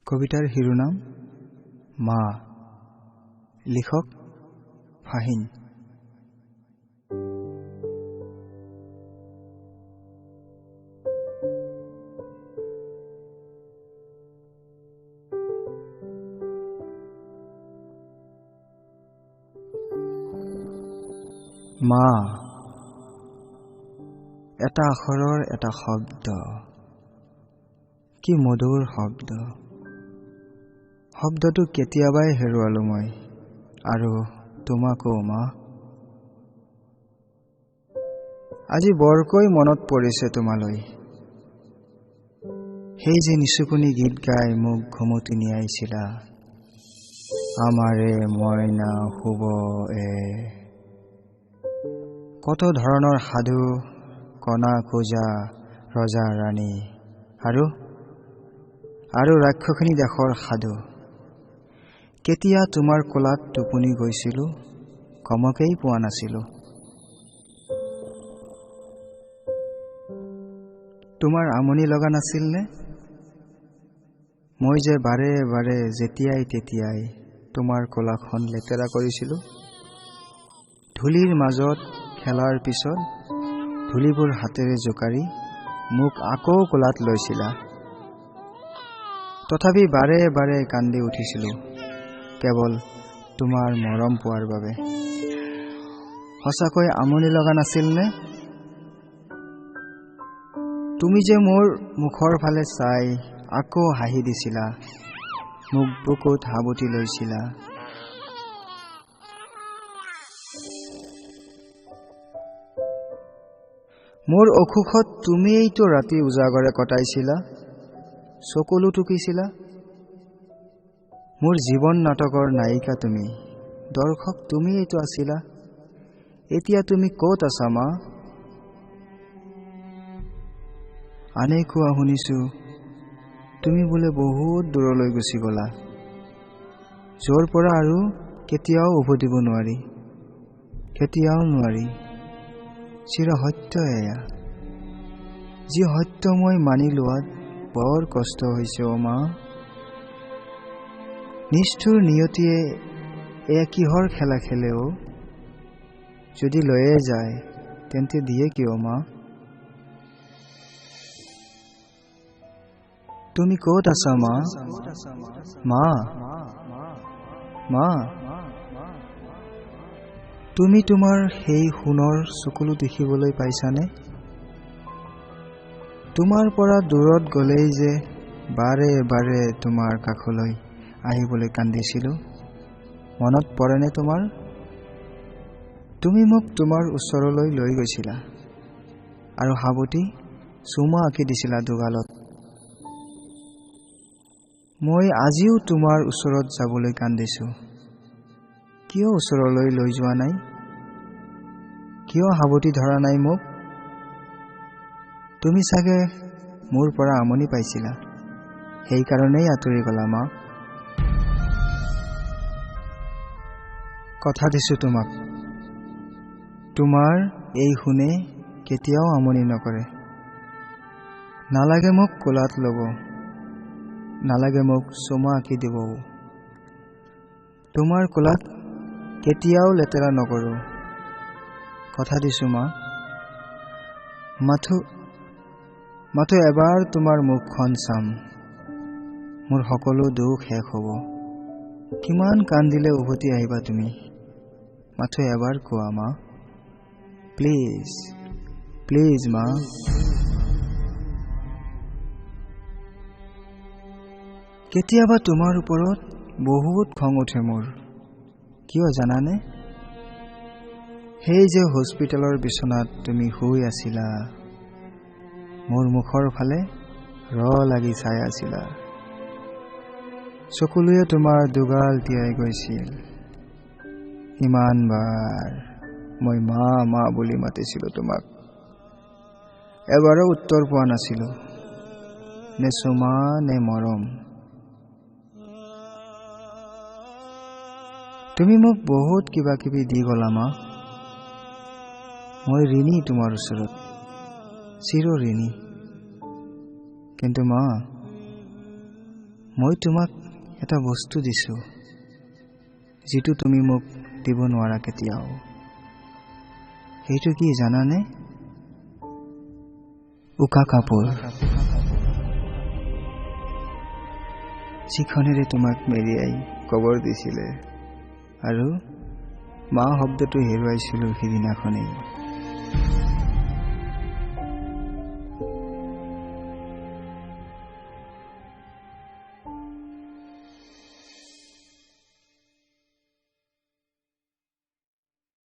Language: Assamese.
কবিতাৰ শিৰোনাম মা। লিখক ফাহিন। মা, এটা আখৰৰ এটা শব্দ, কি মধুৰ শব্দ। শব্দটো কেতিয়াবাই হেৰুৱালো মই, আৰু তোমাকো মা। আজি বৰকৈ মনত পৰিছে তোমালৈ, সেই যে নিচুকনি গীত গাই মোক ঘুমতি নিয়াইছিলা। আমাৰে মইনা শুব কত ধৰণৰ সাধু, কণা কোজা, ৰজা ৰাণী আৰু ৰাক্ষসিনী দেশৰ সাধু। কেতিয়া তোমাৰ কোলাত টোপনি গৈছিলো, কমকেই পোৱা নাছিলো। তোমাৰ আমনি লগা নাছিল নে? মই যে বাৰে বাৰে যেতিয়াই তেতিয়াই তোমাৰ কোলাখন লেতেৰা কৰিছিলো। ধূলিৰ মাজত খেলাৰ পিছত ধূলিবোৰ হাতেৰে জোকাৰি মোক আকৌ কোলাত লৈছিলা। তথাপি বাৰে বাৰে কান্দি উঠিছিলো, কেৱল তোমাৰ মৰম পোৱাৰ বাবে। সঁচাকৈ আমনি লগা নাছিল নে? তুমি যে মোৰ মুখৰ ফালে চাই আকৌ হাঁহি দিছিলা, মোক বুকুত সাবটি লৈছিলা। মোৰ অসুখত তুমিয়েইতো ৰাতি উজাগৰে কটাইছিলা, চকুলো টুকিছিলা। মোৰ জীৱন নাটকৰ নায়িকা তুমি, দৰ্শক তুমিয়েইতো আছিলা। এতিয়া তুমি ক'ত আছা মা? আনে কোৱা শুনিছো, তুমি বোলে বহুত দূৰলৈ গুচি গলা, য'ৰ পৰা আৰু কেতিয়াও উভতিব নোৱাৰি, কেতিয়াও নোৱাৰি। চিৰ সত্য এয়া, যি সত্য মই মানি লোৱাত বৰ কষ্ট হৈছে অ মা। নিষ্ঠুৰ নিয়তিয়ে এয়া কিহৰ খেলা খেলে অ? যদি লৈয়ে যায় তেন্তে দিয়ে কিয় মা? তুমি ক'ত আছা মা? মা, মা, তুমি তোমাৰ সেই সোণৰ চকুলো দেখিবলৈ পাইছানে? তোমাৰ পৰা দূৰত গলেই যে বাৰে বাৰে তোমাৰ কাষলৈ আহিবলৈ কান্দিছিলো, মনত পৰেনে তোমাৰ? তুমি মোক তোমাৰ ওচৰলৈ লৈ গৈছিলা আৰু সাবটি চুমা আঁকি দিছিলা দুগালত। মই আজিও তোমাৰ ওচৰত যাবলৈ কান্দিছো। কিয় ওচৰলৈ লৈ যোৱা নাই? কিয় সাবটি ধৰা নাই মোক? তুমি চাগে মোৰ পৰা আমনি পাইছিলা, সেইকাৰণেই আঁতৰি গলা মা। কথা দিছো তোমাক, তোমাৰ এই সোণে কেতিয়াও আমনি নকৰে। নালাগে মোক কোলাত ল'ব, নালাগে মোক চুমা আঁকি দিব। তোমাৰ কোলাত কেতিয়াও লেতেৰা নকৰো, কথা দিছো মা। মাথো এবাৰ তোমাৰ মুখখন চাম, মোৰ সকলো দুখ শেষ হ'ব। কিমান কান্দিলে উভতি আহিবা তুমি? মাথো এবাৰ কোৱা মা, প্লিজ প্লিজ মা। কেতিয়াবা তোমাৰ ওপৰত বহুত খং উঠে মোৰ, কিয় জানানে? সেই যে হস্পিটেলৰ বিচনাত তুমি শুই আছিলা, মোৰ মুখৰ ফালে লাগি চাই আছিলা। চকুলোৱে তোমাৰ দুগাল তিয়াই গৈছিল। ইমান বাৰ মই মা মা বুলি মাতিছিলো তোমাক, এবাৰো উত্তৰ পোৱা নাছিলো, নে চুমা নে মৰম। তুমি মোক বহুত কিবা কিবি দি গলা মা। মই ঋণী তোমাৰ ওচৰত, চিৰ ঋণী। কিন্তু মা, মই তোমাক এটা বস্তু দিছো যিটো তুমি মোক দিব নোৱাৰা কেতিয়াও। সেইটো কি জানানে? উকা কাপোৰ, যিখনেৰে তোমাক মেৰিয়াই কবৰ দিছিলে আৰু মা শব্দটো হেৰুৱাইছিলো সিদিনাখনেই।